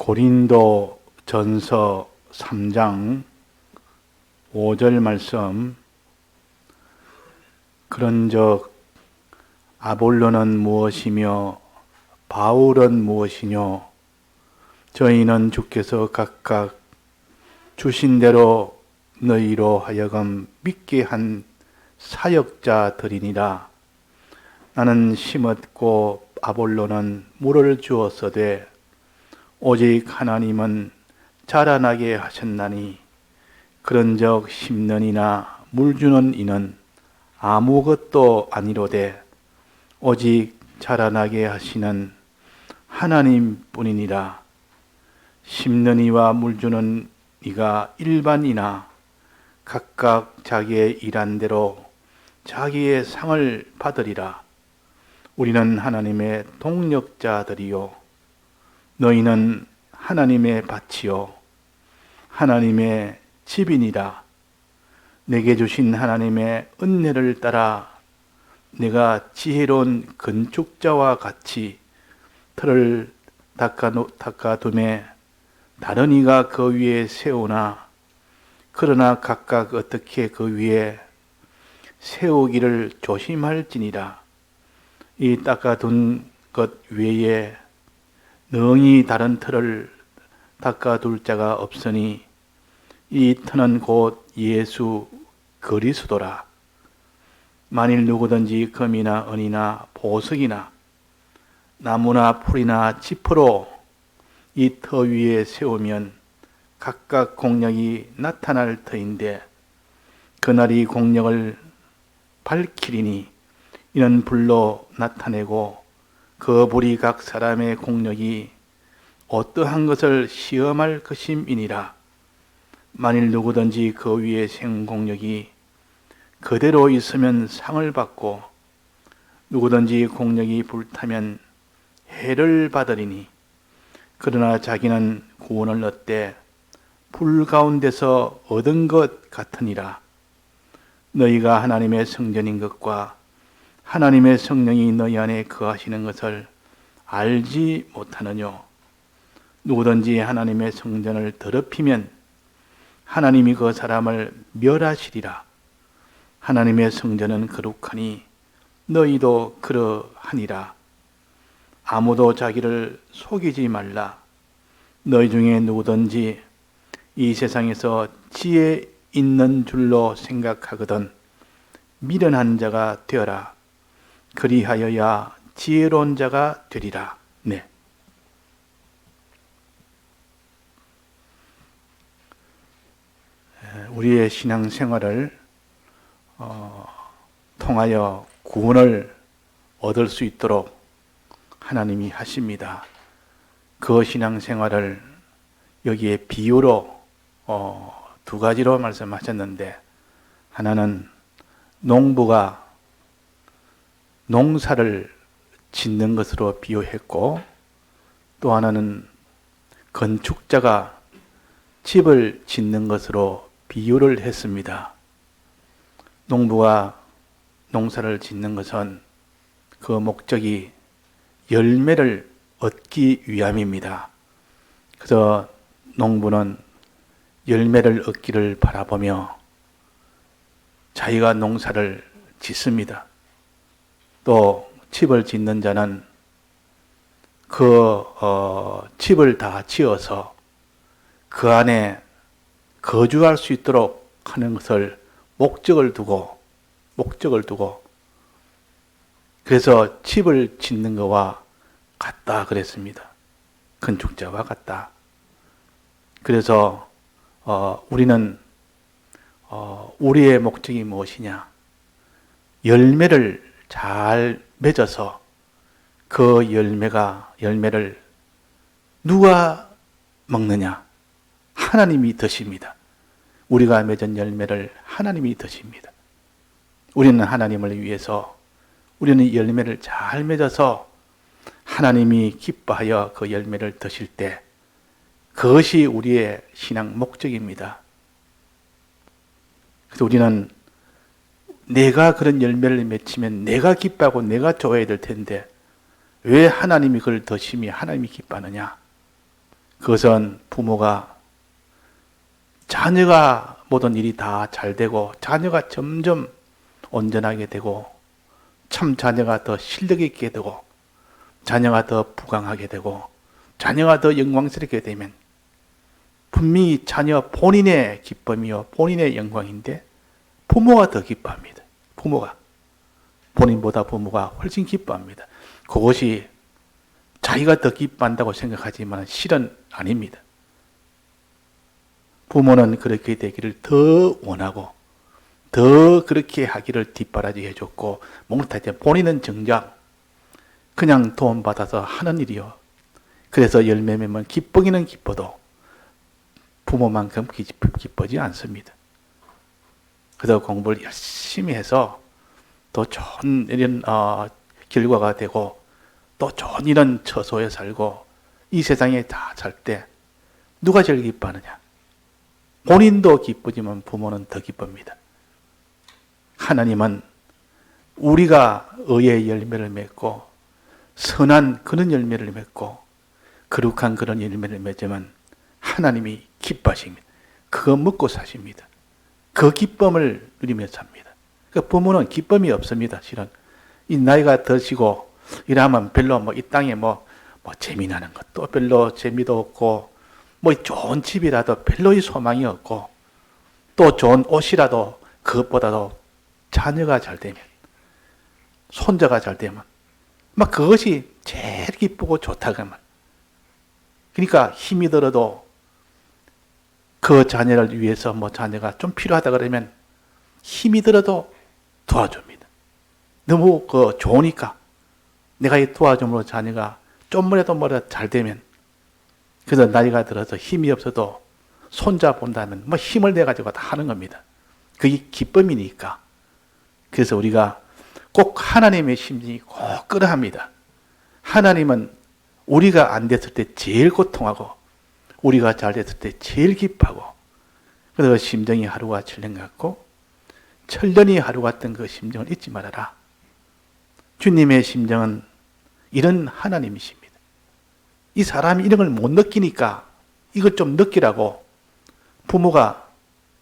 고린도 전서 3장 5절 말씀. 그런즉 아볼로는 무엇이며 바울은 무엇이뇨? 저희는 주께서 각각 주신 대로 너희로 하여금 믿게 한 사역자들이니라. 나는 심었고 아볼로는 물을 주었으되 오직 하나님은 자라나게 하셨나니, 그런즉 심는 이나 물 주는 이는 아무것도 아니로되 오직 자라나게 하시는 하나님뿐이니라. 심는 이와 물 주는 이가 일반이나 각각 자기의 일한 대로 자기의 상을 받으리라. 우리는 하나님의 동력자들이요 너희는 하나님의 밭이요 하나님의 집이니라. 내게 주신 하나님의 은혜를 따라 내가 지혜로운 건축자와 같이 틀을 닦아둠에 다른 이가 그 위에 세우나, 그러나 각각 어떻게 그 위에 세우기를 조심할지니라. 이 닦아둔 것 외에 능히 다른 틀을 닦아둘 자가 없으니 이 터는 곧 예수 그리스도라. 만일 누구든지 금이나 은이나 보석이나 나무나 풀이나 지퍼로 이 터 위에 세우면 각각 공력이 나타날 터인데, 그날이 공력을 밝히리니 이는 불로 나타내고 그 불이 각 사람의 공력이 어떠한 것을 시험할 것임이니라. 만일 누구든지 그 위에 생 공력이 그대로 있으면 상을 받고, 누구든지 공력이 불타면 해를 받으리니, 그러나 자기는 구원을 얻되 불 가운데서 얻은 것 같으니라. 너희가 하나님의 성전인 것과 하나님의 성령이 너희 안에 거하시는 것을 알지 못하느뇨? 누구든지 하나님의 성전을 더럽히면 하나님이 그 사람을 멸하시리라. 하나님의 성전은 거룩하니 너희도 그러하니라. 아무도 자기를 속이지 말라. 너희 중에 누구든지 이 세상에서 지혜 있는 줄로 생각하거든 미련한 자가 되어라. 그리하여야 지혜로운 자가 되리라. 네. 우리의 신앙생활을 통하여 구원을 얻을 수 있도록 하나님이 하십니다. 그 신앙생활을 여기에 비유로 두 가지로 말씀하셨는데, 하나는 농부가 농사를 짓는 것으로 비유했고, 또 하나는 건축자가 집을 짓는 것으로 비유를 했습니다. 농부가 농사를 짓는 것은 그 목적이 열매를 얻기 위함입니다. 그래서 농부는 열매를 얻기를 바라보며 자기가 농사를 짓습니다. 또 집을 짓는 자는 그 집을 다 지어서 그 안에 거주할 수 있도록 하는 것을 목적을 두고 그래서 집을 짓는 것과 같다 그랬습니다. 건축자와 같다. 그래서 우리는 우리의 목적이 무엇이냐? 열매를 잘 맺어서 그 열매를 누가 먹느냐? 하나님이 드십니다. 우리가 맺은 열매를 하나님이 드십니다. 우리는 하나님을 위해서, 우리는 열매를 잘 맺어서 하나님이 기뻐하여 그 열매를 드실 때 그것이 우리의 신앙 목적입니다. 그래서 우리는 내가 그런 열매를 맺히면 내가 기뻐하고 내가 좋아야 될 텐데 왜 하나님이 그걸 더 심히 하나님이 기뻐하느냐? 그것은 부모가 자녀가 모든 일이 다 잘 되고 자녀가 점점 온전하게 되고 참 자녀가 더 실력 있게 되고 자녀가 더 부강하게 되고 자녀가 더 영광스럽게 되면 분명히 자녀 본인의 기쁨이요 본인의 영광인데 부모가 더 기뻐합니다. 부모가 본인보다 부모가 훨씬 기뻐합니다. 그것이 자기가 더 기뻐한다고 생각하지만 실은 아닙니다. 부모는 그렇게 되기를 더 원하고 더 그렇게 하기를 뒷바라지 해줬고 못하지 본인은 정작 그냥 돈 받아서 하는 일이요. 그래서 열매 맺으면 기쁘기는 기뻐도 부모만큼 기쁘지 않습니다. 그래서 공부를 열심히 해서 또 좋은 이런 결과가 되고 또 좋은 이런 처소에 살고 이 세상에 다 살 때 누가 제일 기뻐하느냐? 본인도 기쁘지만 부모는 더 기쁩니다. 하나님은 우리가 의의 열매를 맺고 선한 그런 열매를 맺고 거룩한 그런 열매를 맺으면 하나님이 기뻐하십니다. 그거 먹고 사십니다. 그 기쁨을 누리며 삽니다. 그러니까 부모는 기쁨이 없습니다. 실은 이 나이가 드시고 이러면 별로 이 땅에 재미나는 것도 별로 재미도 없고 좋은 집이라도 별로 소망이 없고 또 좋은 옷이라도 그것보다도 자녀가 잘 되면 손자가 잘 되면 그것이 제일 기쁘고 좋다고 말. 그러니까 힘이 들어도 그 자녀를 위해서 자녀가 좀 필요하다 그러면 힘이 들어도 도와줍니다. 너무 좋으니까 내가 이 도와줌으로 자녀가 좀이라도 잘 되면 그래서 나이가 들어서 힘이 없어도 손자 본다면 힘을 내가지고 다 하는 겁니다. 그게 기쁨이니까. 그래서 우리가 꼭 하나님의 심정이 꼭 그러합니다. 하나님은 우리가 안 됐을 때 제일 고통하고 우리가 잘 됐을 때 제일 기뻐하고 그래서 심정이 하루가 천년 같고 천년이 하루 같던 그 심정을 잊지 말아라. 주님의 심정은 이런 하나님이십니다. 이 사람이 이런 걸 못 느끼니까 이걸 좀 느끼라고 부모가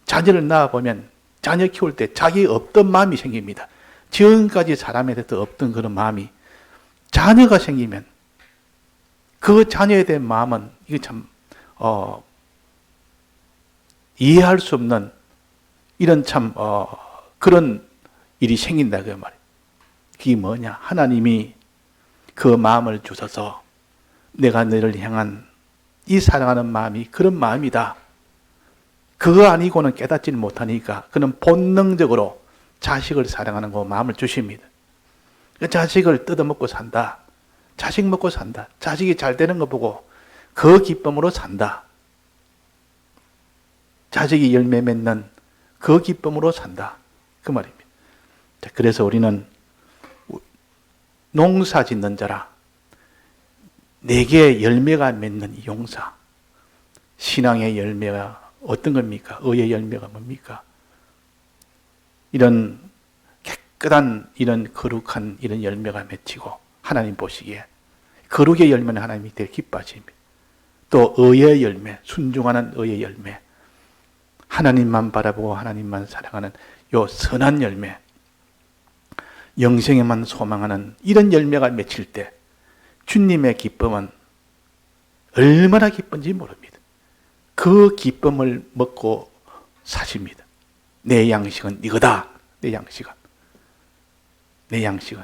자녀를 낳아보면 자녀 키울 때 자기 없던 마음이 생깁니다. 지금까지 사람에 대해서 없던 그런 마음이 자녀가 생기면 그 자녀에 대한 마음은 이게 참 이해할 수 없는 이런 참 그런 일이 생긴다 그 말이에요. 그게 뭐냐? 하나님이 그 마음을 주셔서 내가 너를 향한 이 사랑하는 마음이 그런 마음이다. 그거 아니고는 깨닫지 못하니까 그는 본능적으로 자식을 사랑하는 그 마음을 주십니다. 그 자식을 뜯어먹고 산다. 자식 먹고 산다. 자식이 잘 되는 거 보고 그 기쁨으로 산다. 자식이 열매 맺는 그 기쁨으로 산다. 그 말입니다. 자, 그래서 우리는 농사 짓는 자라. 내게 열매가 맺는 이 용사. 신앙의 열매가 어떤 겁니까? 의의 열매가 뭡니까? 이런 깨끗한 이런 거룩한 이런 열매가 맺히고 하나님 보시기에 거룩의 열매는 하나님이 되게 기뻐하십니다. 또 의의 열매, 순종하는 의의 열매, 하나님만 바라보고 하나님만 사랑하는 요 선한 열매, 영생에만 소망하는 이런 열매가 맺힐 때 주님의 기쁨은 얼마나 기쁜지 모릅니다. 그 기쁨을 먹고 사십니다. 내 양식은 이거다. 내 양식은. 내 양식은.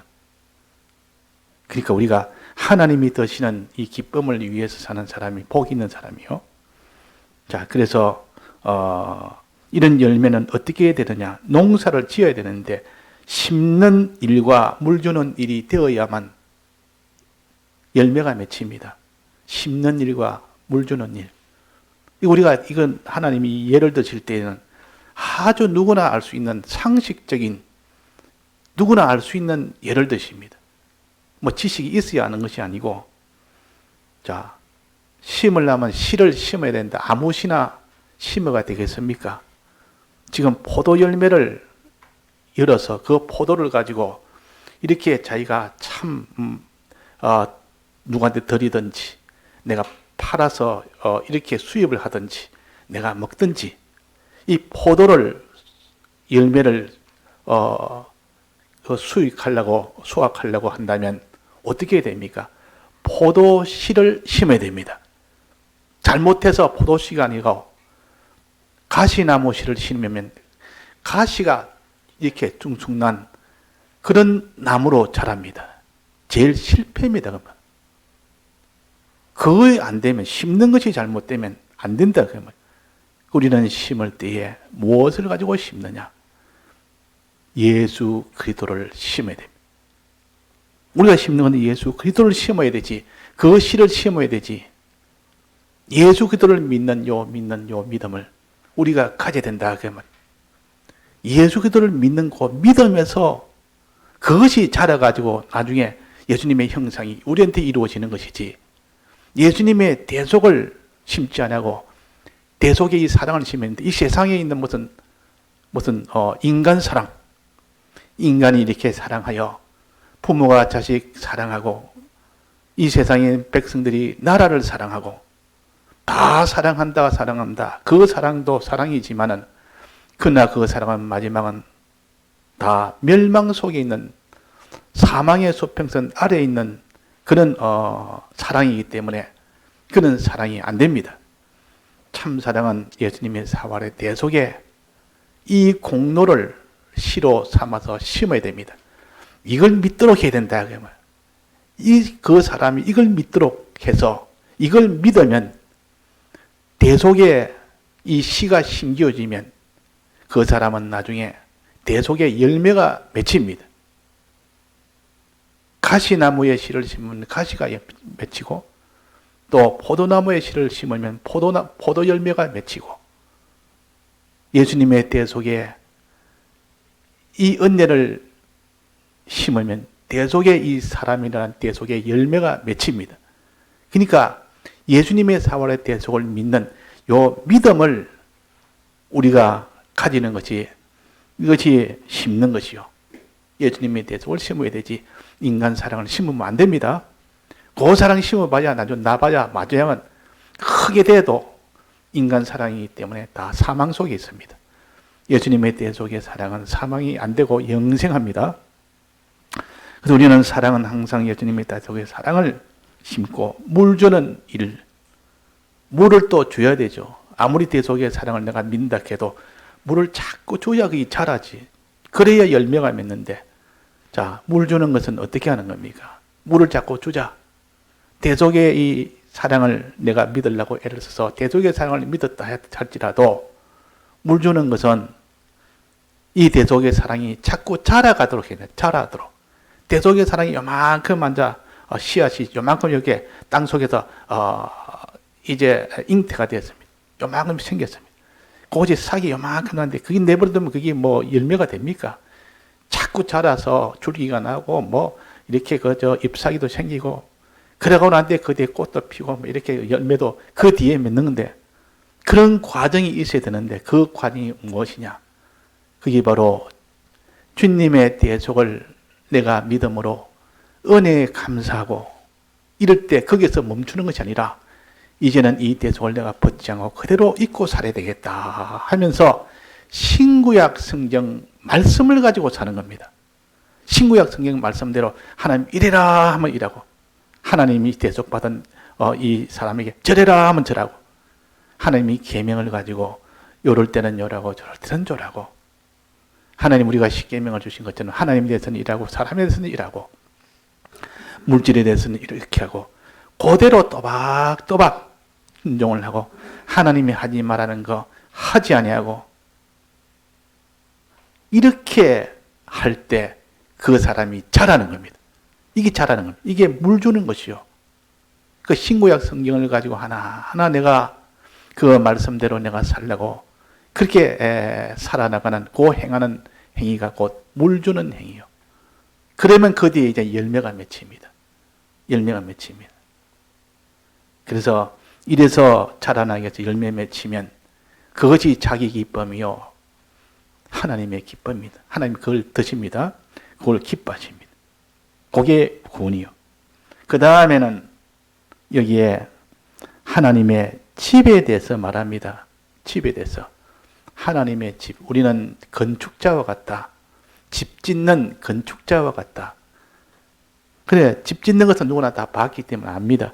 그러니까 우리가 하나님이 드시는 이 기쁨을 위해서 사는 사람이 복 있는 사람이요. 자, 그래서 이런 열매는 어떻게 해야 되느냐? 농사를 지어야 되는데 심는 일과 물 주는 일이 되어야만 열매가 맺힙니다. 심는 일과 물 주는 일. 우리가 이건 하나님이 예를 드실 때는 아주 누구나 알 수 있는 상식적인 누구나 알 수 있는 예를 드십니다. 지식이 있어야 하는 것이 아니고, 자, 심으려면 씨를 심어야 된다. 아무 씨나 심어가 되겠습니까? 지금 포도 열매를 열어서 그 포도를 가지고 이렇게 자기가 참 누구한테 드리든지 내가 팔아서 이렇게 수입을 하든지 내가 먹든지 이 포도를 열매를 수확하려고 한다면 어떻게 됩니까? 포도씨를 심어야 됩니다. 잘못해서 포도씨가 아니고 가시나무 씨를 심으면 가시가 이렇게 둥둥난 그런 나무로 자랍니다. 제일 실패입니다. 그러면 그거 안 되면, 심는 것이 잘못되면 안 된다. 그러면 우리는 심을 때에 무엇을 가지고 심느냐? 예수 그리스도를 심어야 됩니다. 우리가 심는 건 예수 그리스도를 심어야 되지, 그 씨를 심어야 되지. 예수 그리스도를 믿는 요 믿음을 우리가 가져야 된다. 그러면 예수 그리스도를 믿는 그 믿음에서 그것이 자라가지고 나중에 예수님의 형상이 우리한테 이루어지는 것이지, 예수님의 대속을 심지 않고 대속의 이 사랑을 심었는데, 이 세상에 있는 무슨 인간 사랑, 인간이 이렇게 사랑하여 부모가 자식 사랑하고 이 세상의 백성들이 나라를 사랑하고 다 사랑한다. 그 사랑도 사랑이지만은 그러나 그 사랑은 마지막은 다 멸망 속에 있는 사망의 수평선 아래에 있는 그런 사랑이기 때문에 그런 사랑이 안 됩니다. 참 사랑은 예수님의 사활의 대속에 이 공로를 시로 삼아서 심어야 됩니다. 이걸 믿도록 해야 된다. 그 사람이 이걸 믿도록 해서 이걸 믿으면 대속에 이 씨가 심겨지면 그 사람은 나중에 대속의 열매가 맺힙니다. 가시나무에 씨를 심으면 가시가 맺히고, 또 포도나무에 씨를 심으면 포도 열매가 맺히고, 예수님의 대속에 이 은혜를 심으면 대속의 이 사람이라는 대속의 열매가 맺힙니다. 그러니까 예수님의 사활의 대속을 믿는 요 믿음을 우리가 가지는 것이, 이것이 심는 것이요. 예수님의 대속을 심어야 되지, 인간 사랑을 심으면 안 됩니다. 그 사랑 심어봐야 나봐야 맞아야만 크게 돼도 인간 사랑이기 때문에 다 사망 속에 있습니다. 예수님의 대속의 사랑은 사망이 안 되고 영생합니다. 그래서 우리는 사랑은 항상 예수님의 대속의 사랑을 심고 물 주는 일, 물을 또 줘야 되죠. 아무리 대속의 사랑을 내가 믿는다 해도 물을 자꾸 줘야 그게 자라지. 그래야 열매가 맺는데, 자, 물 주는 것은 어떻게 하는 겁니까? 물을 자꾸 주자. 대속의 이 사랑을 내가 믿으려고 애를 써서 대속의 사랑을 믿었다 할지라도 물 주는 것은 이 대속의 사랑이 자꾸 자라가도록 해야 돼. 자라도록. 대속의 사랑이 요만큼 씨앗이 요만큼 여기 땅 속에서 이제 잉태가 되었습니다. 요만큼 생겼습니다. 그것이 싹이 요만큼 나는데 그게 내버려두면 그게 뭐 열매가 됩니까? 자꾸 자라서 줄기가 나고 이렇게 잎사귀도 생기고, 그러고 난 뒤에 그 뒤에 꽃도 피고 이렇게 열매도 그 뒤에 맺는 건데, 그런 과정이 있어야 되는데 그 과정이 무엇이냐? 그게 바로 주님의 대속을 내가 믿음으로 은혜에 감사하고 이럴 때 거기서 멈추는 것이 아니라, 이제는 이 대속을 내가 벗지 않고 그대로 잊고 살아야 되겠다 하면서 신구약 성경 말씀을 가지고 사는 겁니다. 신구약 성경 말씀대로 하나님 이래라 하면 이라고, 하나님이 대속받은 이 사람에게 저래라 하면 저라고, 하나님이 계명을 가지고 요럴 때는 요라고 저럴 때는 저라고, 하나님 우리가 십계명을 주신 것처럼 하나님에 대해서는 이라고 사람에 대해서는 이라고, 물질에 대해서는 이렇게 하고 그대로 또박또박 순종을 하고, 하나님이 하지 말라는 거 하지 아니하고, 이렇게 할 때 그 사람이 자라는 겁니다. 이게 자라는 겁니다. 이게 물 주는 것이요. 그 신구약 성경을 가지고 하나하나 내가 그 말씀대로 내가 살려고 그렇게 살아나가는 그 행하는 행위가 곧 물 주는 행위요. 그러면 그 뒤에 이제 열매가 맺힙니다. 열매가 맺힙니다. 그래서 이래서 자라나게 해서 열매 맺히면 그것이 자기 기쁨이요, 하나님의 기쁨입니다. 하나님 그걸 드십니다. 그걸 기뻐하십니다. 그게 구원이요. 그 다음에는 여기에 하나님의 집에 대해서 말합니다. 집에 대해서. 하나님의 집. 우리는 건축자와 같다. 집 짓는 건축자와 같다. 그래, 집 짓는 것은 누구나 다 봤기 때문에 압니다.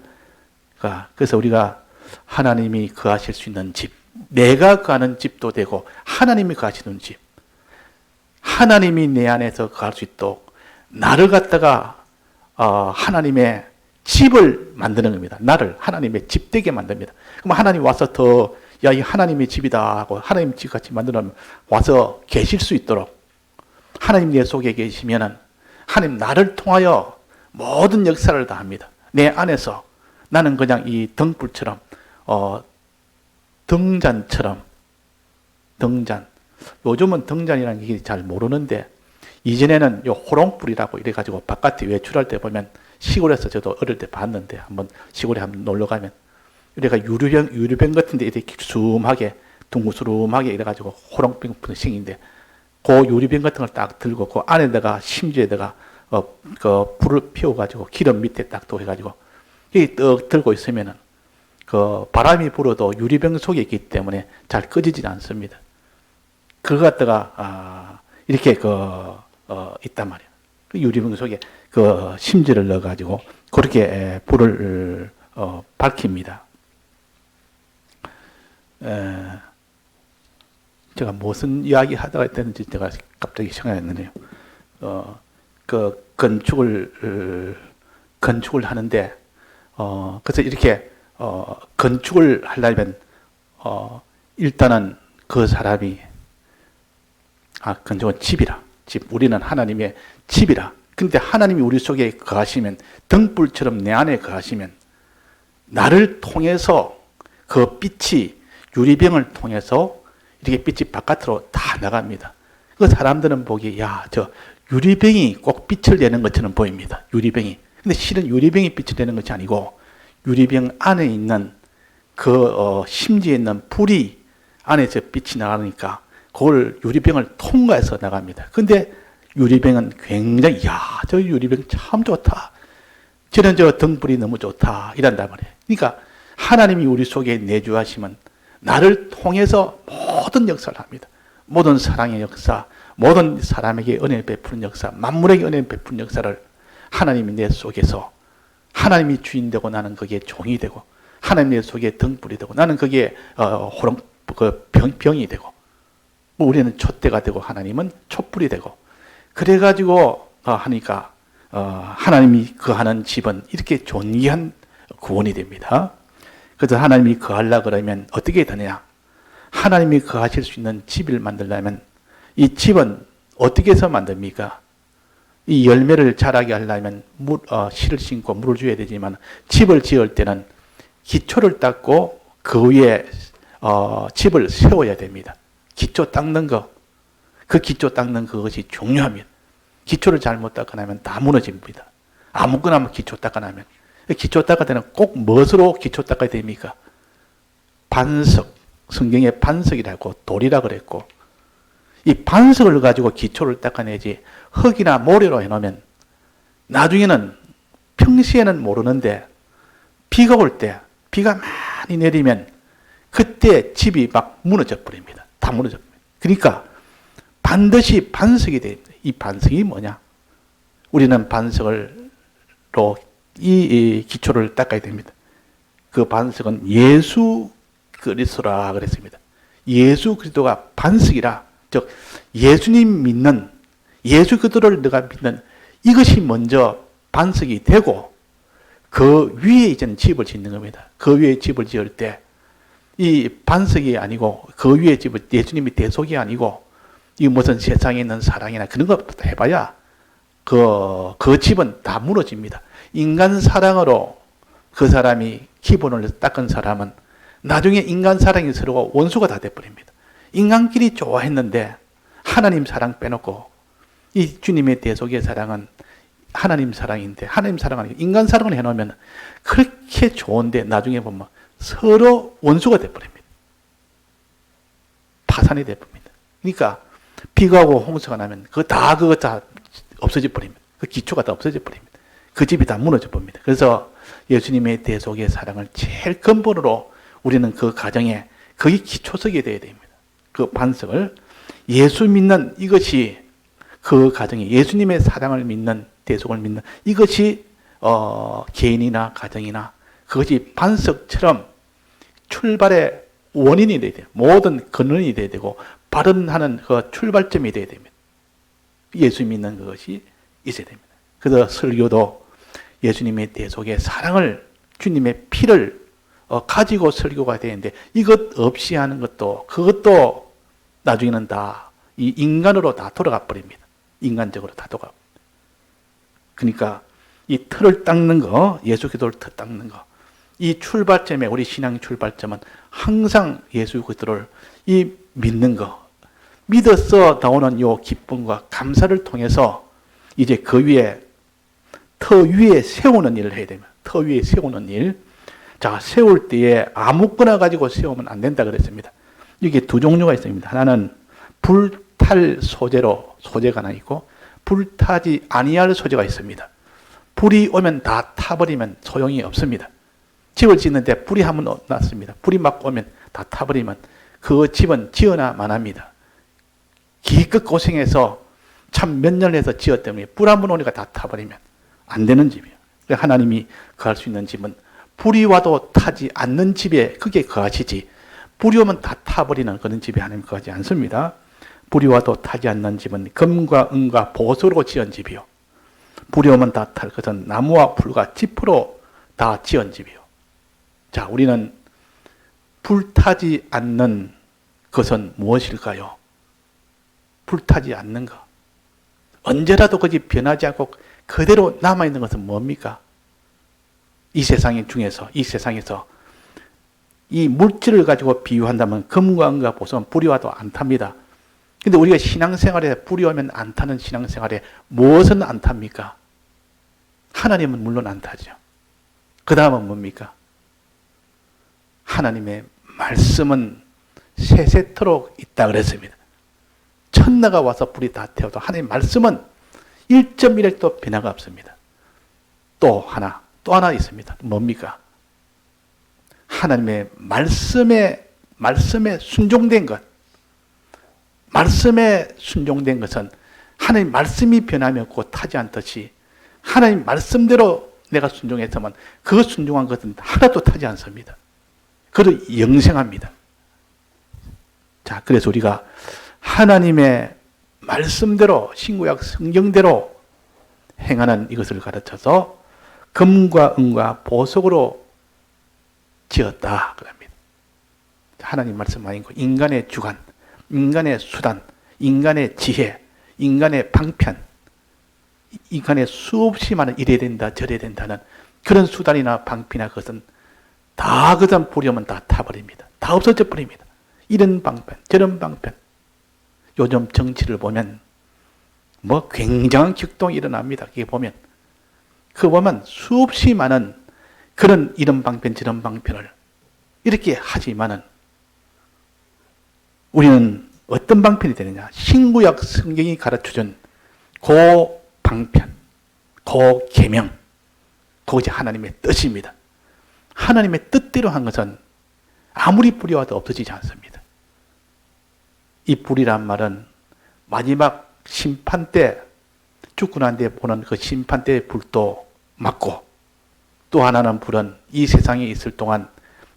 그래서 우리가 하나님이 거하실 수 있는 집, 내가 거하는 집도 되고 하나님이 거하시는 집, 하나님이 내 안에서 거할 수 있도록 나를 갖다가 하나님의 집을 만드는 겁니다. 나를 하나님의 집 되게 만듭니다. 그럼 하나님 와서 야, 이 하나님의 집이다 하고 하나님 집 같이 만들면 와서 계실 수 있도록 하나님 내 속에 계시면은 하나님 나를 통하여 모든 역사를 다 합니다. 내 안에서 나는 그냥 이 등불처럼 등잔처럼 등잔. 요즘은 등잔이라는 게 잘 모르는데 이전에는 요 호롱불이라고 이래가지고 바깥에 외출할 때 보면 시골에서 저도 어릴 때 봤는데 한번 시골에 한번 놀러 가면 이래가 유리병 같은데 이렇게 숭하게 둥그스름하게 이래가지고 호롱병 분식인데 그 유리병 같은 걸 딱 들고 그 안에다가 심지에다가 그 불을 피워가지고 기름 밑에 딱 둬해가지고 이 떡 들고 있으면은 그 바람이 불어도 유리병 속에 있기 때문에 잘 꺼지지 않습니다. 그거 갖다가 이렇게 있단 말이에요. 그 유리병 속에 그 심지를 넣어가지고 그렇게 불을 밝힙니다. 제가 무슨 이야기 하다가 했는지 제가 갑자기 생각이 안 나네요. 그 건축을 하는데 그래서 이렇게 건축을 하려면 일단은 그 사람이 건축은 집이라. 집. 우리는 하나님의 집이라. 근데 하나님이 우리 속에 거하시면 등불처럼 내 안에 거하시면 나를 통해서 그 빛이 유리병을 통해서 이렇게 빛이 바깥으로 다 나갑니다. 그 사람들은 보기에 저 유리병이 꼭 빛을 내는 것처럼 보입니다. 유리병이. 근데 실은 유리병이 빛을 내는 것이 아니고 유리병 안에 있는 그 심지에 있는 불이 안에서 빛이 나가니까 그걸 유리병을 통과해서 나갑니다. 근데 유리병은 굉장히 저 유리병 참 좋다. 저는 저 등불이 너무 좋다. 이란단 말이에요. 그러니까 하나님이 우리 속에 내주하시면 나를 통해서 모든 역사를 합니다. 모든 사랑의 역사, 모든 사람에게 은혜를 베푸는 역사, 만물에게 은혜를 베푸는 역사를 하나님이 내 속에서 하나님이 주인 되고 나는 거기에 종이 되고 하나님 내 속에 등불이 되고 나는 거기에 병이 되고 우리는 촛대가 되고 하나님은 촛불이 되고 그래가지고 하니까 하나님이 거하는 집은 이렇게 존귀한 구원이 됩니다. 그래서 하나님이 거하려고 그러면 어떻게 되느냐? 하나님이 거하실 수 있는 집을 만들려면 이 집은 어떻게 해서 만듭니까? 이 열매를 자라게 하려면 씨를 심고 물을 줘야 되지만 집을 지을 때는 기초를 닦고 그 위에 집을 세워야 됩니다. 기초 닦는 거, 그 기초 닦는 그것이 중요합니다. 기초를 잘못 닦아 나면 다 무너집니다. 아무거나 기초 닦아 나면. 기초 닦을 때는 꼭 무엇으로 기초 닦아야 됩니까? 반석, 성경에 반석이라고 돌이라 그랬고 이 반석을 가지고 기초를 닦아내지 흙이나 모래로 해놓으면 나중에는 평시에는 모르는데 비가 올 때 비가 많이 내리면 그때 집이 막 무너져 버립니다. 다 무너져 버립니다. 그러니까 반드시 반석이 됩니다. 이 반석이 뭐냐? 우리는 반석으로 이 기초를 닦아야 됩니다. 그 반석은 예수 그리스도라 그랬습니다. 예수 그리스도가 반석이라, 즉 예수님 믿는 예수 그리스도를 내가 믿는 이것이 먼저 반석이 되고 그 위에 이제는 집을 짓는 겁니다. 그 위에 집을 지을 때 이 반석이 아니고 그 위에 집을 예수님이 대속이 아니고 이 무슨 세상에 있는 사랑이나 그런 것 해봐야 그 집은 다 무너집니다. 인간 사랑으로 그 사람이 기본을 닦은 사람은 나중에 인간 사랑이 서로 원수가 다 돼버립니다. 인간끼리 좋아했는데 하나님 사랑 빼놓고 이 주님의 대속의 사랑은 하나님 사랑인데 하나님 사랑 아니고 인간 사랑을 해놓으면 그렇게 좋은데 나중에 보면 서로 원수가 돼버립니다. 파산이 돼버립니다. 그러니까 비가 오고 홍수가 나면 그거 다 없어져 버립니다. 그 기초가 다 없어져 버립니다. 그 집이 다 무너져 버립니다. 그래서 예수님의 대속의 사랑을 제일 근본으로 우리는 그 가정에 거의 기초석이 되어야 됩니다. 그 반석을 예수 믿는 이것이 그 가정이 예수님의 사랑을 믿는 대속을 믿는 이것이 개인이나 가정이나 그것이 반석처럼 출발의 원인이 되어야 돼요. 모든 근원이 되어야 되고 발언하는 그 출발점이 되어야 됩니다. 예수 믿는 그것이 있어야 됩니다. 그래서 설교도 예수님의 대속의 사랑을 주님의 피를 가지고 설교가 되는데 이것 없이 하는 것도 그것도 나중에는 다 이 인간으로 다 돌아가 버립니다. 인간적으로 다 돌아가. 그러니까 이 틀을 닦는 거, 예수 그리스도를 틀 닦는 거, 이 출발점에 우리 신앙의 출발점은 항상 예수 그리스도를 이 믿는 거, 믿어서 나오는 요 기쁨과 감사를 통해서 이제 그 위에 터 위에 세우는 일을 해야 됩니다. 터 위에 세우는 일. 자, 세울 때에 아무거나 가지고 세우면 안 된다 그랬습니다. 이게 두 종류가 있습니다. 하나는 불탈 소재가 하나 있고 불타지 아니할 소재가 있습니다. 불이 오면 다 타버리면 소용이 없습니다. 집을 짓는데 불이 한번 났습니다. 불이 막 오면 다 타버리면 그 집은 지어나 만합니다. 기껏 고생해서 참 몇 년을 해서 지었더니 불 한번 오니까 다 타버리면 안 되는 집이에요. 하나님이 거할 수 있는 집은 불이 와도 타지 않는 집에 그게 거하시지 불이 오면 다 타버리는 그런 집에 하나님 거하지 않습니다. 불이 와도 타지 않는 집은 금과 은과 보석으로 지은 집이요. 불이 오면 다 탈 것은 나무와 풀과 짚으로 다 지은 집이요. 자, 우리는 불타지 않는 것은 무엇일까요? 불타지 않는 것. 언제라도 그것이 변하지 않고 그대로 남아있는 것은 뭡니까? 이 세상 중에서, 이 세상에서 이 물질을 가지고 비유한다면 금과 은과 보석은 불이 와도 안 탑니다. 근데 우리가 신앙생활에 불이 오면 안 타는 신앙생활에 무엇은 안 탑니까? 하나님은 물론 안 타죠. 그 다음은 뭡니까? 하나님의 말씀은 세세토록 있다 그랬습니다. 천나가 와서 불이 다 태워도 하나님의 말씀은 1.1도 변화가 없습니다. 또 하나 있습니다. 뭡니까? 하나님의 말씀에 순종된 것. 말씀에 순종된 것은 하나님 말씀이 변함이 없고 타지 않듯이 하나님 말씀대로 내가 순종했다면 그 순종한 것은 하나도 타지 않습니다. 그도 영생합니다. 자, 그래서 우리가 하나님의 말씀대로 신구약 성경대로 행하는 이것을 가르쳐서 금과 은과 보석으로 지었다 그럽니다. 하나님 말씀 아니고 인간의 주관, 인간의 수단, 인간의 지혜, 인간의 방편, 인간의 수없이 많은 이래야 된다 저래야 된다는 그런 수단이나 방편이나 그것은 다 그전 불이 오면 다 타버립니다. 다 없어져 버립니다. 이런 방편, 저런 방편. 요즘 정치를 보면 뭐 굉장한 격동이 일어납니다. 그게 보면 수없이 많은 그런 이런 방편 저런 방편을 이렇게 하지만은 우리는 어떤 방편이 되느냐? 신구약 성경이 가르쳐준 그 방편, 그 계명, 그것이 하나님의 뜻입니다. 하나님의 뜻대로 한 것은 아무리 불이 와도 없어지지 않습니다. 이 불이란 말은 마지막 심판 때 죽고 난 뒤에 보는 그 심판 때의 불도 맞고 또 하나는 불은 이 세상에 있을 동안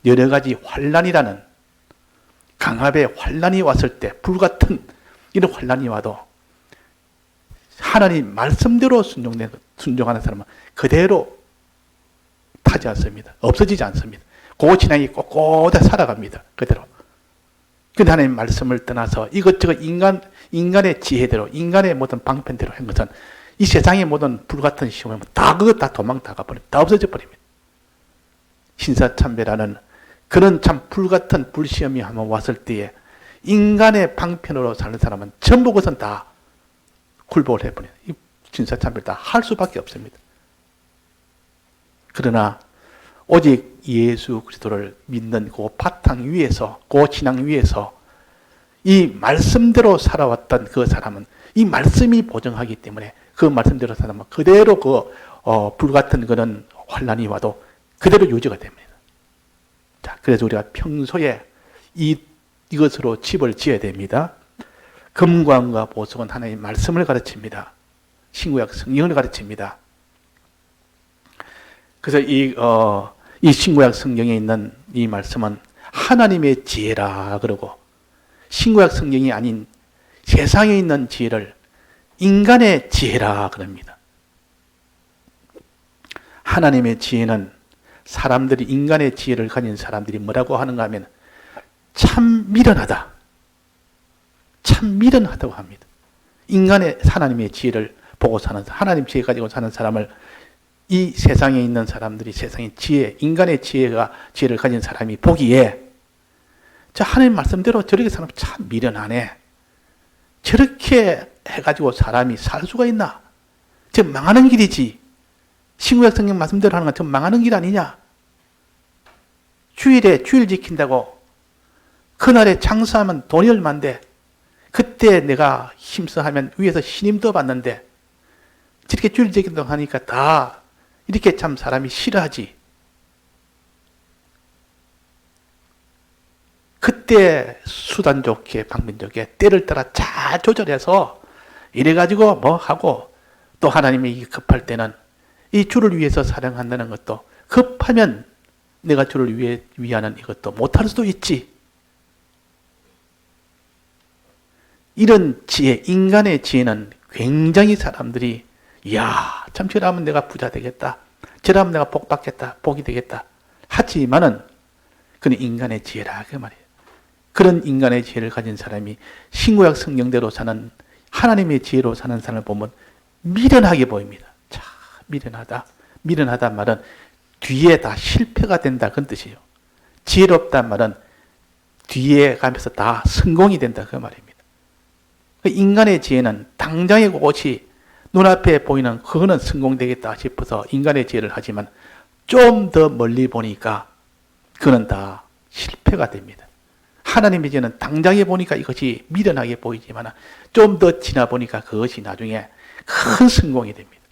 여러 가지 환란이라는 강압의 환란이 왔을 때 불같은 이런 환란이 와도 하나님 말씀대로 순종하는 사람은 그대로 타지 않습니다. 없어지지 않습니다. 그 신앙이 꼿꼿하게 살아갑니다. 그대로. 그런데 하나님 말씀을 떠나서 이것저것 인간의 지혜대로 인간의 모든 방편대로 한 것은 이 세상의 모든 불같은 시험을 그거 다 도망 다 가버립니다. 다 없어져 버립니다. 신사참배라는 그런 참 불같은 불시험이 한번 왔을 때에 인간의 방편으로 사는 사람은 전부 그것은 다 굴복을 해버려요. 이 신사참배를 다 할 수밖에 없습니다. 그러나 오직 예수 그리스도를 믿는 그 바탕 위에서, 그 신앙 위에서 이 말씀대로 살아왔던 그 사람은 이 말씀이 보증하기 때문에 그 말씀대로 살아면 그대로 그 불같은 그런 환난이 와도 그대로 유지가 됩니다. 자, 그래서 우리가 평소에 이것으로 집을 지어야 됩니다. 금과 은과 보석은 하나님의 말씀을 가르칩니다. 신구약 성경을 가르칩니다. 그래서 이 신구약 성경에 있는 이 말씀은 하나님의 지혜라 그러고, 신구약 성경이 아닌 세상에 있는 지혜를 인간의 지혜라 그럽니다. 하나님의 지혜는 사람들이, 인간의 지혜를 가진 사람들이 뭐라고 하는가 하면 참 미련하다. 참 미련하다고 합니다. 인간의 하나님의 지혜를 보고 사는, 하나님 지혜 가지고 사는 사람을, 이 세상에 있는 사람들이 세상의 지혜, 인간의 지혜를 가진 사람이 보기에, 자, 하나님 말씀대로 저렇게 사람 참 미련하네. 저렇게 해가지고 사람이 살 수가 있나? 저 망하는 길이지. 신구약 성경 말씀대로 하는 건 저 망하는 길 아니냐? 주일에 주일 지킨다고 그날에 장사하면 돈이 얼만데, 그때 내가 힘써 하면 위에서 신임도 받는데, 저렇게 주일 지킨다고 하니까 다 이렇게 참 사람이 싫어하지. 그때 수단 좋게 방면 좋게 때를 따라 잘 조절해서 이래가지고 뭐 하고, 또 하나님이 급할 때는 이 주를 위해서 사랑한다는 것도, 급하면 내가 주를 위하는 이것도 못할 수도 있지. 이런 지혜, 인간의 지혜는 굉장히 사람들이, 이야, 참 저라면 내가 부자 되겠다, 저라면 내가 복 받겠다, 복이 되겠다 하지만은 그는 인간의 지혜라 그 말이에요. 그런 인간의 지혜를 가진 사람이 신구약 성경대로 사는, 하나님의 지혜로 사는 사람을 보면 미련하게 보입니다. 참 미련하다. 미련하단 말은 뒤에 다 실패가 된다 그런 뜻이에요. 지혜롭단 말은 뒤에 가면서 다 성공이 된다 그 말입니다. 인간의 지혜는 당장의 것이 눈앞에 보이는 그거는 성공되겠다 싶어서 인간의 지혜를 하지만, 좀 더 멀리 보니까 그는 다 실패가 됩니다. 하나님의 지혜는 당장에 보니까 이것이 미련하게 보이지만, 좀 더 지나 보니까 그것이 나중에 큰 성공이 됩니다.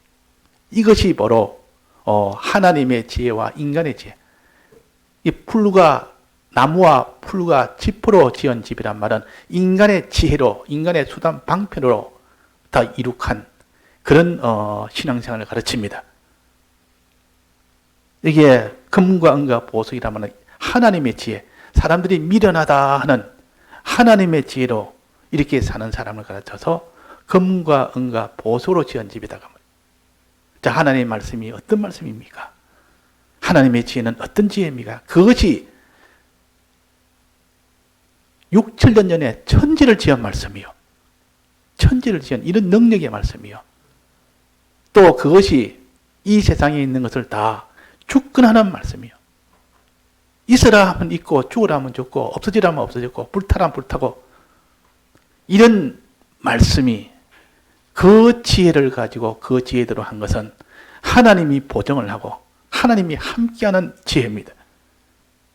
이것이 바로 하나님의 지혜와 인간의 지혜. 이 나무와 풀과 지퍼로 지은 집이란 말은 인간의 지혜로, 인간의 수단 방편으로 다 이룩한 그런 신앙생활을 가르칩니다. 이게 금과 은과 보석이라면 하나님의 지혜, 사람들이 미련하다 하는 하나님의 지혜로 이렇게 사는 사람을 가르쳐서 금과 은과 보석으로 지은 집이다. 자, 하나님의 말씀이 어떤 말씀입니까? 하나님의 지혜는 어떤 지혜입니까? 그것이 6, 7년 전에 천지를 지은 말씀이요. 천지를 지은 이런 능력의 말씀이요. 또 그것이 이 세상에 있는 것을 다 주권하는 말씀이요. 있으라 하면 있고, 죽으라 하면 죽고, 없어지라 하면 없어졌고, 불타라 하면 불타고, 이런 말씀이, 그 지혜를 가지고 그 지혜대로 한 것은 하나님이 보정을 하고 하나님이 함께하는 지혜입니다.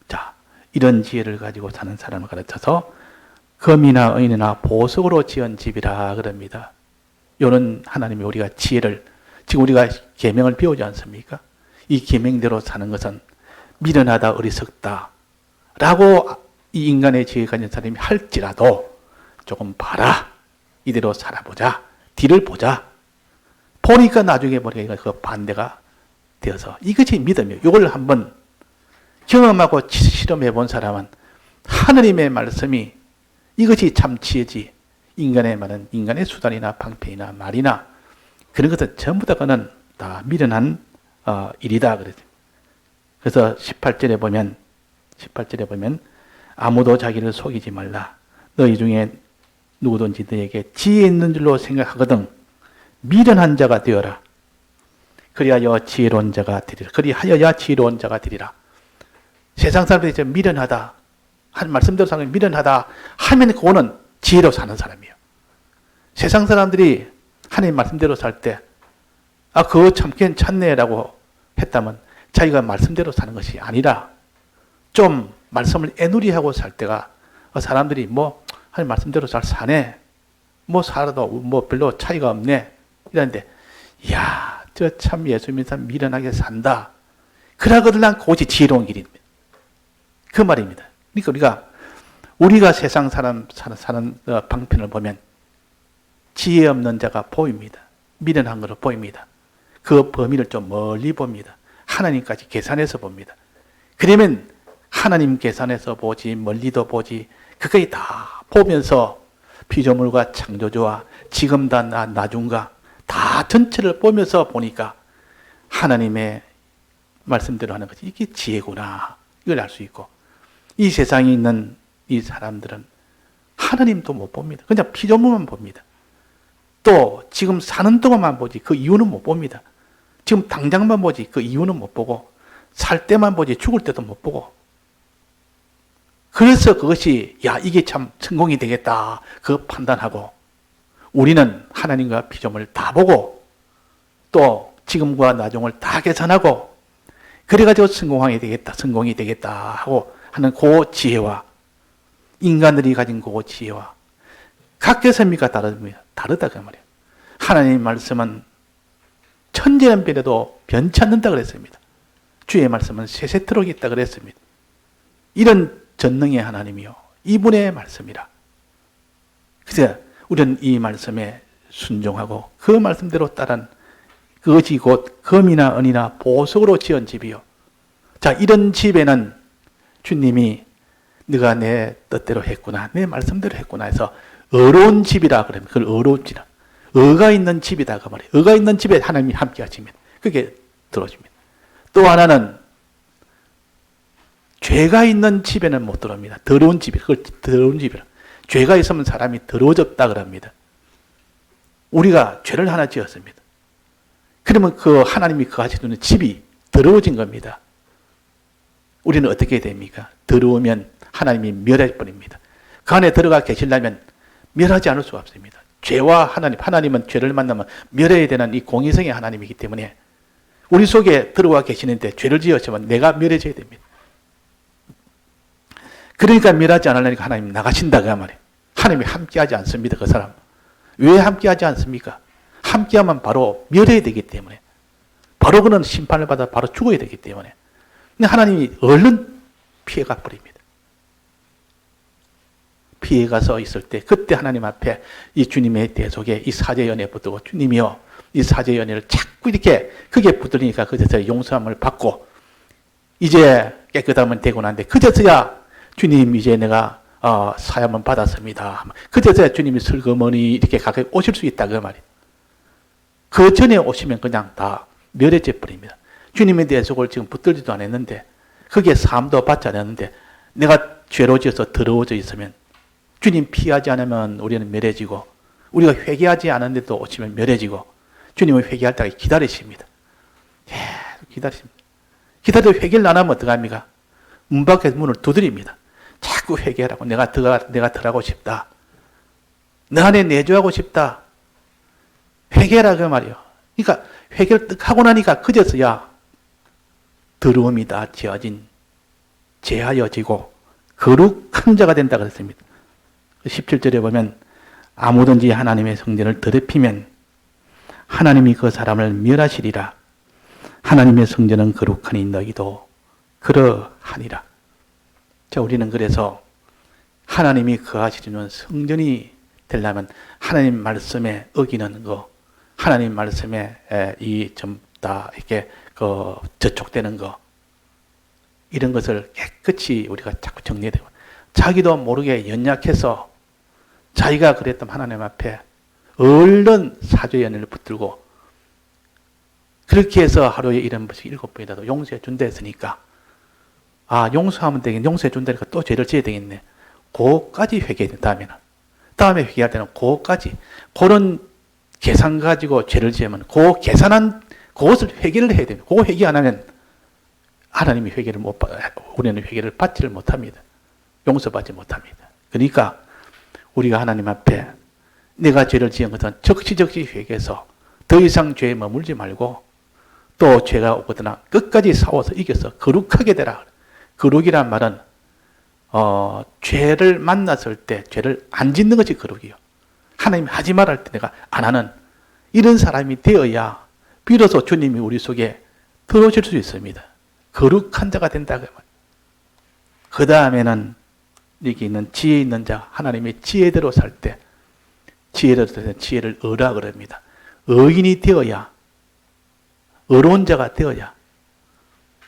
자, 이런 지혜를 가지고 사는 사람을 가르쳐서 금이나 은이나 보석으로 지은 집이라 그럽니다. 이런 하나님이 우리가 지혜를, 지금 우리가 계명을 배우지 않습니까? 이 계명대로 사는 것은 미련하다, 어리석다 라고 이 인간의 지혜가 가진 사람이 할지라도 조금 봐라, 이대로 살아보자, 뒤를 보자, 보니까 나중에 보니까 그 반대가 되어서, 이것이 믿음이에요. 이걸 한번 경험하고 실험해 본 사람은 하느님의 말씀이 이것이 참 지혜지, 인간의 말은 인간의 수단이나 방편이나 말이나 그런 것은 전부 다 그는 다 미련한 일이다 그러죠. 그래서 18절에 보면 아무도 자기를 속이지 말라. 너희 중에 누구든지 너에게 지혜 있는 줄로 생각하거든 미련한 자가 되어라. 그리하여 지혜로운 자가 되리라. 그리하여야 지혜로운 자가 되리라. 세상 사람들이 이제 미련하다, 한 말씀대로 사는 미련하다 하면 그거는 지혜로 사는 사람이에요. 세상 사람들이 하나님 말씀대로 살 때, 그거 참 괜찮네라고 했다면 자기가 말씀대로 사는 것이 아니라 좀 말씀을 애누리하고 살 때가, 사람들이 뭐 하나님 말씀대로 잘 사네, 뭐 살아도 뭐 별로 차이가 없네 이러는데, 이야 저 참 예수 믿는 사람 미련하게 산다 그러거들란 그것이 지혜로운 길입니다. 그 말입니다. 그러니까 우리가 세상 사는 방편을 보면 지혜 없는 자가 보입니다. 미련한 것으로 보입니다. 그 범위를 좀 멀리 봅니다. 하나님까지 계산해서 봅니다. 그러면 하나님 계산해서 보지, 멀리도 보지, 그까지 다 보면서 피조물과 창조주와 지금과 나중과 다 전체를 보면서 보니까 하나님의 말씀대로 하는 것이 이게 지혜구나, 이걸 알 수 있고, 이 세상에 있는 이 사람들은 하나님도 못 봅니다. 그냥 피조물만 봅니다. 또 지금 사는 동안만 보지 그 이유는 못 봅니다. 지금 당장만 보지 그 이유는 못 보고, 살 때만 보지 죽을 때도 못 보고, 그래서 그것이 야 이게 참 성공이 되겠다 그 판단하고, 우리는 하나님과 피조물을 다 보고 또 지금과 나중을 다 계산하고 그래가지고 성공이 되겠다 하고 하는 그 지혜와 인간들이 가진 그 지혜와 각기 선미가 다르다 그 말이에요. 하나님의 말씀은 천재는 변해도 변치 않는다 그랬습니다. 주의 말씀은 세세토록 있다 그랬습니다. 이런 전능의 하나님이요, 이분의 말씀이라. 그래서 우리는 이 말씀에 순종하고 그 말씀대로 따른 그것이 곧 금이나 은이나 보석으로 지은 집이요. 자, 이런 집에는 주님이 네가 내 뜻대로 했구나, 내 말씀대로 했구나 해서 의로운 집이라 그러면 그걸 의로운 집이라. 의가 있는 집이다 그 말이에요. 의가 있는 집에 하나님이 함께 하시면 그게 들어줍니다. 또 하나는 죄가 있는 집에는 못 들어옵니다. 더러운 집이, 그걸 더러운 집이라. 죄가 있으면 사람이 더러워졌다 그럽니다. 우리가 죄를 하나 지었습니다. 그러면 그 하나님이 거하시는 집이 더러워진 겁니다. 우리는 어떻게 됩니까? 더러우면 하나님이 멸해 버립니다. 그 안에 들어가 계시려면 멸하지 않을 수가 없습니다. 죄와 하나님은 죄를 만나면 멸해야 되는 이 공의성의 하나님이기 때문에 우리 속에 들어와 계시는데 죄를 지었지만 내가 멸해져야 됩니다. 그러니까 멸하지 않으려니까 하나님 나가신다 그 말이에요. 하나님이 함께하지 않습니다. 그 사람. 왜 함께하지 않습니까? 함께하면 바로 멸해야 되기 때문에, 바로 그는 심판을 받아 바로 죽어야 되기 때문에. 근데 하나님이 얼른 피해가 버립니다. 피해가서 있을 때 그때 하나님 앞에 이 주님의 대속에 이 사제연애 붙들고, 주님이요 이 사제연애를 자꾸 이렇게 크게 붙들리니까 그제서야 용서함을 받고 이제 깨끗하면 되고 난데, 그제서야 주님 이제 내가 사함을 받았습니다. 그제서야 주님이 슬그머니 이렇게 가까이 오실 수 있다 그 말이에요. 그 전에 오시면 그냥 다 멸해져 버립니다. 주님의 대속을 지금 붙들지도 않았는데, 그게 사함도 받지 않았는데 내가 죄로 지어서 더러워져 있으면 주님 피하지 않으면 우리는 멸해지고, 우리가 회개하지 않았는데도 오시면 멸해지고, 주님은 회개할 때까지 기다리십니다. 기다리십니다. 기다려도 회개를 안 하면 어떡합니까? 문 밖에 문을 두드립니다. 자꾸 회개하라고. 내가 들어가고 싶다. 내 안에 내주하고 싶다. 회개하라 그 말이요. 그러니까 회개를 뜩 하고 나니까 그제서야 더러움이 다 제하여지고 거룩한 자가 된다 그랬습니다. 17절에 보면 아무든지 하나님의 성전을 더럽히면 하나님이 그 사람을 멸하시리라. 하나님의 성전은 거룩하니 너희도 그러하니라. 자, 우리는 그래서 하나님이 거하시는 성전이 되려면 하나님 말씀에 어기는 거, 하나님 말씀에 이 좀 다 이렇게 저촉되는 거, 이런 것을 깨끗이 우리가 자꾸 정리해야 되고, 자기도 모르게 연약해서 자기가 그랬던 하나님 앞에 얼른 사죄연을 붙들고, 그렇게 해서 하루에 이런 것이 7번이라도 용서해 준다 했으니까, 용서하면 되겠네, 용서해 준다니까 또 죄를 지어야 되겠네. 그거까지 회개해야 돼. 다음에 회개할 때는 그거까지, 그런 계산 가지고 죄를 지으면 그 계산한 그것을 회개를 해야 됩니다. 그거 회개 안 하면 하나님이 우리는 회개를 받지를 못합니다. 용서받지 못합니다. 그러니까 우리가 하나님 앞에 내가 죄를 지은 것은 적시적시 회개해서 더 이상 죄에 머물지 말고, 또 죄가 오거나 끝까지 싸워서 이겨서 거룩하게 되라. 거룩이란 말은 죄를 만났을 때 죄를 안 짓는 것이 거룩이요. 하나님이 하지 말할 때 내가 안 하는 이런 사람이 되어야 비로소 주님이 우리 속에 들어오실 수 있습니다. 거룩한 자가 된다. 그 다음에는 여기 있는 지혜 있는 자, 하나님의 지혜대로 살 때, 지혜를 얻으라 그럽니다. 의인이 되어야, 의로운 자가 되어야,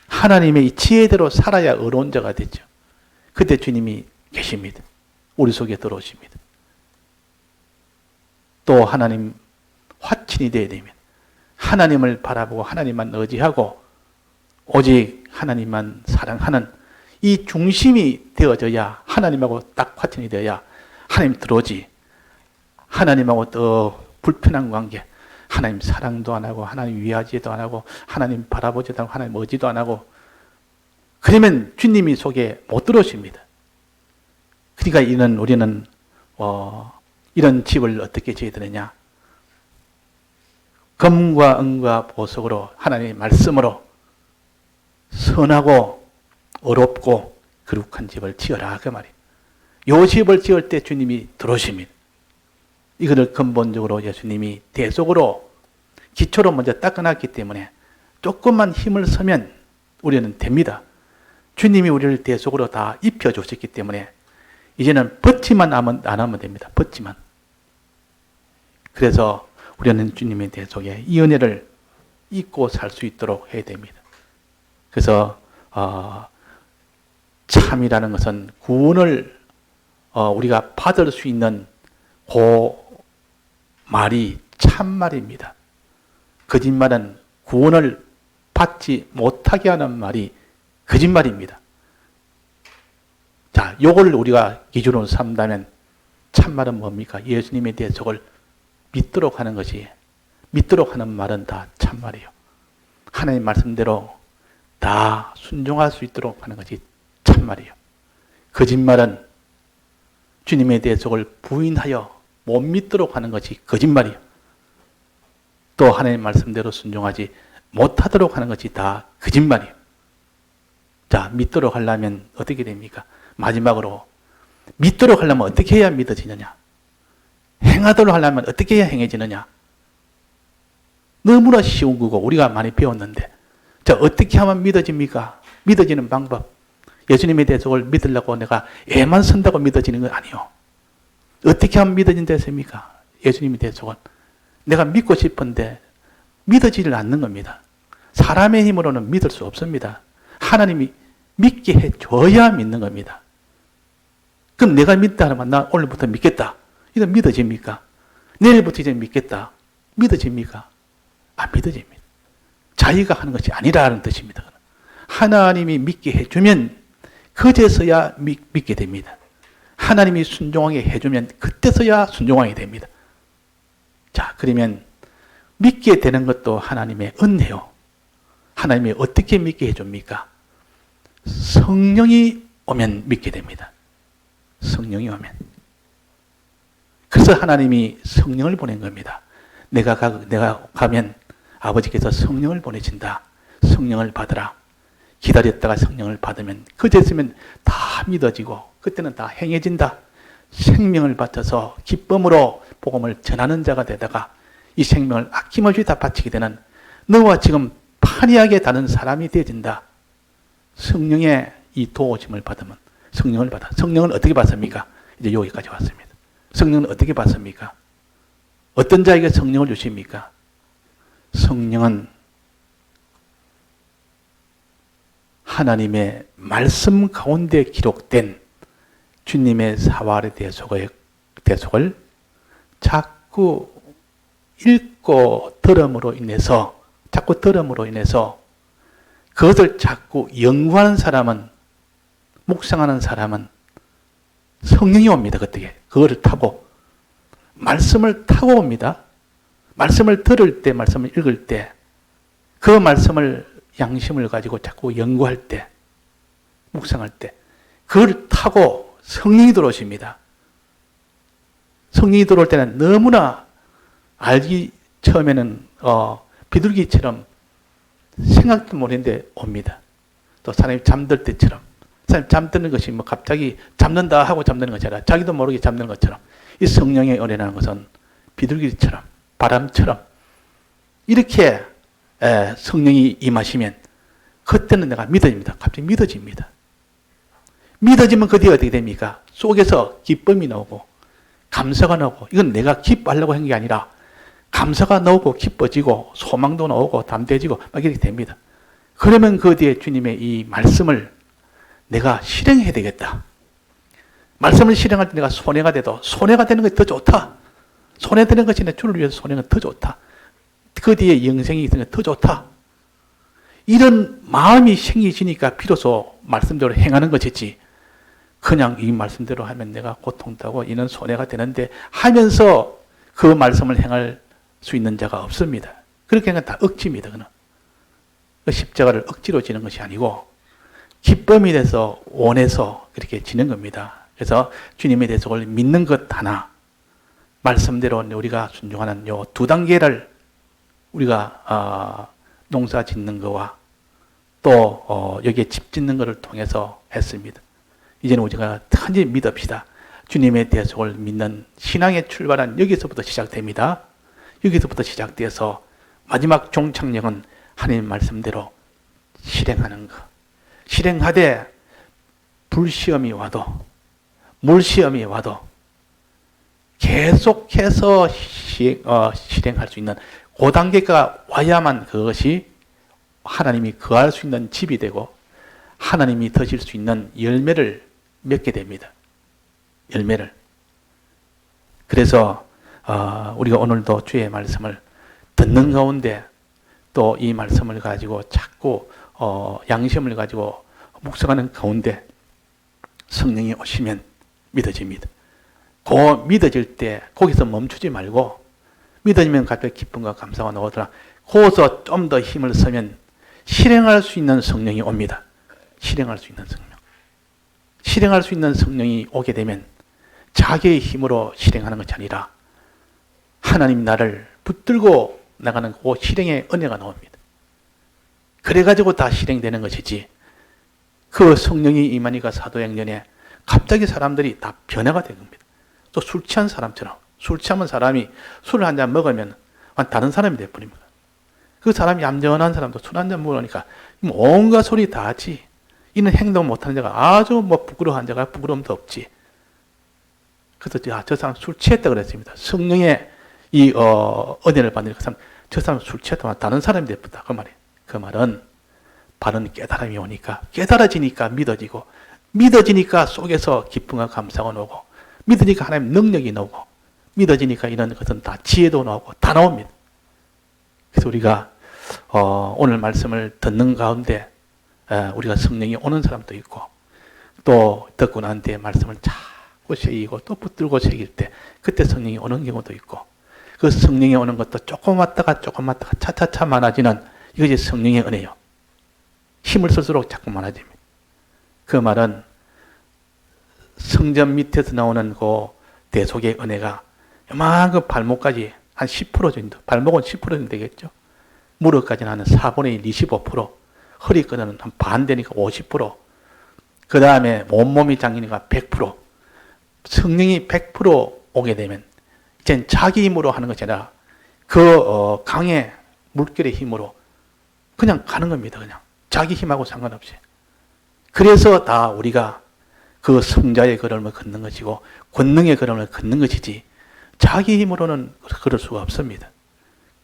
하나님의 이 지혜대로 살아야 의로운 자가 되죠. 그때 주님이 계십니다. 우리 속에 들어오십니다. 또 하나님 화친이 되어야 됩니다. 하나님을 바라보고 하나님만 의지하고 오직 하나님만 사랑하는 이 중심이 되어져야, 하나님하고 딱 화친이 되어야 하나님 들어오지. 하나님하고 더 불편한 관계, 하나님 사랑도 안 하고 하나님 위하지도 안 하고 하나님 바라보지도 않고 하나님 의지도 안 하고, 그러면 주님이 속에 못 들어오십니다. 그러니까 우리는 이런 집을 어떻게 지어야 되느냐? 금과 은과 보석으로, 하나님의 말씀으로 선하고 어렵고 거룩한 집을 지어라, 그 말이에요. 요 집을 지을 때 주님이 들어오십니다. 이거를 근본적으로 예수님이 대속으로, 기초로 먼저 닦아놨기 때문에 조금만 힘을 쓰면 우리는 됩니다. 주님이 우리를 대속으로 다 입혀주셨기 때문에 이제는 벗지만 안 하면 됩니다. 벗지만. 그래서 우리는 주님의 대속에 이 은혜를 잊고 살 수 있도록 해야 됩니다. 그래서 참이라는 것은 구원을 우리가 받을 수 있는 그 말이 참말입니다. 거짓말은 구원을 받지 못하게 하는 말이 거짓말입니다. 자, 요걸 우리가 기준으로 삼다면 참말은 뭡니까? 예수님의 대속을 믿도록 하는 것이, 믿도록 하는 말은 다 참말이에요. 하나님 말씀대로 다 순종할 수 있도록 하는 것이 참말이에요. 거짓말은 주님의 대속을 부인하여 못 믿도록 하는 것이 거짓말이에요. 또 하나님 말씀대로 순종하지 못하도록 하는 것이 다 거짓말이에요. 자, 믿도록 하려면 어떻게 됩니까? 마지막으로 믿도록 하려면 어떻게 해야 믿어지느냐? 행하도록 하려면 어떻게 해야 행해지느냐? 너무나 쉬운 거고 우리가 많이 배웠는데, 자, 어떻게 하면 믿어집니까? 믿어지는 방법. 예수님의 대속을 믿으려고 내가 애만 쓴다고 믿어지는 건 아니요. 어떻게 하면 믿어진다 했습니까? 예수님의 대속은 내가 믿고 싶은데 믿어지질 않는 겁니다. 사람의 힘으로는 믿을 수 없습니다. 하나님이 믿게 해줘야 믿는 겁니다. 그럼 내가 믿다 하면 나 오늘부터 믿겠다. 이거 믿어집니까? 내일부터 이제 믿겠다. 믿어집니까? 안 믿어집니다. 자기가 하는 것이 아니라는 뜻입니다. 하나님이 믿게 해주면 그제서야 믿게 됩니다. 하나님이 순종하게 해주면 그때서야 순종하게 됩니다. 자, 그러면 믿게 되는 것도 하나님의 은혜요. 하나님이 어떻게 믿게 해줍니까? 성령이 오면 믿게 됩니다. 성령이 오면. 그래서 하나님이 성령을 보낸 겁니다. 내가 가면 아버지께서 성령을 보내신다. 성령을 받으라. 기다렸다가 성령을 받으면 그제서면 다 믿어지고 그때는 다 행해진다. 생명을 바쳐서 기쁨으로 복음을 전하는 자가 되다가 이 생명을 아낌없이 다 바치게 되는 너와 지금 판이하게 다른 사람이 되어진다. 성령의 이 도우심을 받으면 성령을 받아. 성령은 어떻게 받습니까? 이제 여기까지 왔습니다. 성령은 어떻게 받습니까? 어떤 자에게 성령을 주십니까? 성령은 하나님의 말씀 가운데 기록된 주님의 사활의 대속을 자꾸 읽고 들음으로 인해서 그것을 자꾸 연구하는 사람은, 묵상하는 사람은 성령이 옵니다. 그거를 타고 말씀을 타고 옵니다. 말씀을 들을 때, 말씀을 읽을 때, 그 말씀을 양심을 가지고 자꾸 연구할 때, 묵상할 때, 그걸 타고 성령이 들어오십니다. 성령이 들어올 때는 너무나 처음에는 비둘기처럼 생각도 못했는데 옵니다. 또 사람이 잠들 때처럼, 사람이 잠드는 것이 뭐 갑자기 잠든다 하고 잠드는 것이 아니라 자기도 모르게 잠드는 것처럼, 이 성령의 은혜라는 것은 비둘기처럼, 바람처럼 이렇게 성령이 임하시면 그때는 내가 믿어집니다. 갑자기 믿어집니다. 믿어지면 그 뒤에 어떻게 됩니까? 속에서 기쁨이 나오고 감사가 나오고, 이건 내가 기뻐하려고 한 게 아니라 감사가 나오고 기뻐지고 소망도 나오고 담대해지고 막 이렇게 됩니다. 그러면 그 뒤에 주님의 이 말씀을 내가 실행해야 되겠다. 말씀을 실행할 때 내가 손해가 돼도 손해가 되는 것이 더 좋다. 손해되는 것이 내 주를 위해서 손해가 더 좋다. 그 뒤에 영생이 있으면 더 좋다. 이런 마음이 생기시니까 비로소 말씀대로 행하는 것이지, 그냥 이 말씀대로 하면 내가 고통하고 이는 손해가 되는데 하면서 그 말씀을 행할 수 있는 자가 없습니다. 그렇게 하면 다 억지입니다. 그는. 십자가를 억지로 지는 것이 아니고 기쁨이 돼서 원해서 그렇게 지는 겁니다. 그래서 주님의 대속을 믿는 것 하나, 말씀대로 우리가 순종하는 요 두 단계를 우리가 농사 짓는 거와 또 여기에 집 짓는 것을 통해서 했습니다. 이제는 우리가 단지 믿읍시다. 주님의 대속을 믿는 신앙의 출발은 여기서부터 시작됩니다. 여기서부터 시작돼서 마지막 종착역은 하나님 말씀대로 실행하는 것. 실행하되 불시험이 와도 물시험이 와도 계속해서 실행할 수 있는 그 단계가 와야만 그것이 하나님이 거할 수 있는 집이 되고 하나님이 드실 수 있는 열매를 맺게 됩니다. 열매를. 그래서 우리가 오늘도 주의 말씀을 듣는 가운데 또 이 말씀을 가지고 자꾸 양심을 가지고 묵상하는 가운데 성령이 오시면 믿어집니다. 그 믿어질 때 거기서 멈추지 말고, 믿어지면 갑자기 기쁨과 감사가 나오더라. 거기서 좀 더 힘을 쓰면 실행할 수 있는 성령이 옵니다. 실행할 수 있는 성령. 실행할 수 있는 성령이 오게 되면 자기의 힘으로 실행하는 것이 아니라 하나님 나를 붙들고 나가는 그 실행의 은혜가 나옵니다. 그래가지고 다 실행되는 것이지, 그 성령이 임하니까 사도행전에 갑자기 사람들이 다 변화가 되는 겁니다. 또 술 취한 사람처럼, 술 취하면 사람이 술을 한 잔 먹으면 다른 사람이 되어버립니다. 그 사람이 얌전한 사람도 술 한 잔 먹으니까 온갖 소리 다 하지. 이는 행동 못하는 자가 아주 부끄러워한 자가 부끄러움도 없지. 그래서 저 사람 술 취했다 그랬습니다. 성령의 이 은혜를 받는 그 사람, 저 사람 술 취했다 다른 사람이 되었다. 그 말이에요. 그 말은 바른 깨달음이 오니까, 깨달아지니까 믿어지고, 믿어지니까 속에서 기쁨과 감사가 나오고, 믿으니까 하나님 능력이 나오고, 믿어지니까 이런 것은 다 지혜도 나오고 다 나옵니다. 그래서 우리가 오늘 말씀을 듣는 가운데 우리가 성령이 오는 사람도 있고, 또 듣고 난 뒤에 말씀을 자꾸 새기고 또 붙들고 새길 때 그때 성령이 오는 경우도 있고, 그 성령이 오는 것도 조금 왔다가 차차차 많아지는 이것이 성령의 은혜요. 힘을 쓸수록 자꾸 많아집니다. 그 말은 성전 밑에서 나오는 그 대속의 은혜가 요만큼 발목까지 한 10% 정도, 발목은 10% 정도 되겠죠. 무릎까지는 한 4분의 1, 25%, 허리끈은 한 반 되니까 50%, 그 다음에 온몸이 잠기니까 100%, 성령이 100% 오게 되면 이젠 자기 힘으로 하는 것이 아니라 그 강의 물결의 힘으로 그냥 가는 겁니다. 그냥 자기 힘하고 상관없이. 그래서 다 우리가 그 성자의 걸음을 걷는 것이고 권능의 걸음을 걷는 것이지, 자기 힘으로는 그럴 수가 없습니다.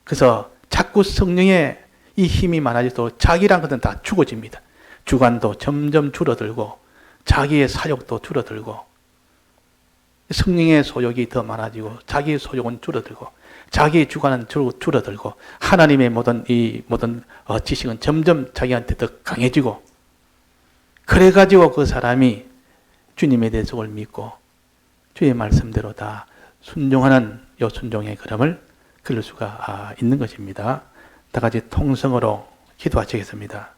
그래서 자꾸 성령의 이 힘이 많아질수록 자기란 것은 다 죽어집니다. 주관도 점점 줄어들고 자기의 사욕도 줄어들고, 성령의 소욕이 더 많아지고 자기의 소욕은 줄어들고 자기의 주관은 줄어들고 하나님의 모든 지식은 점점 자기한테 더 강해지고, 그래가지고 그 사람이 주님의 대속을 믿고 주의 말씀대로 다 순종하는 요 순종의 걸음을 걸을 수가 있는 것입니다. 다 같이 통성으로 기도하시겠습니다.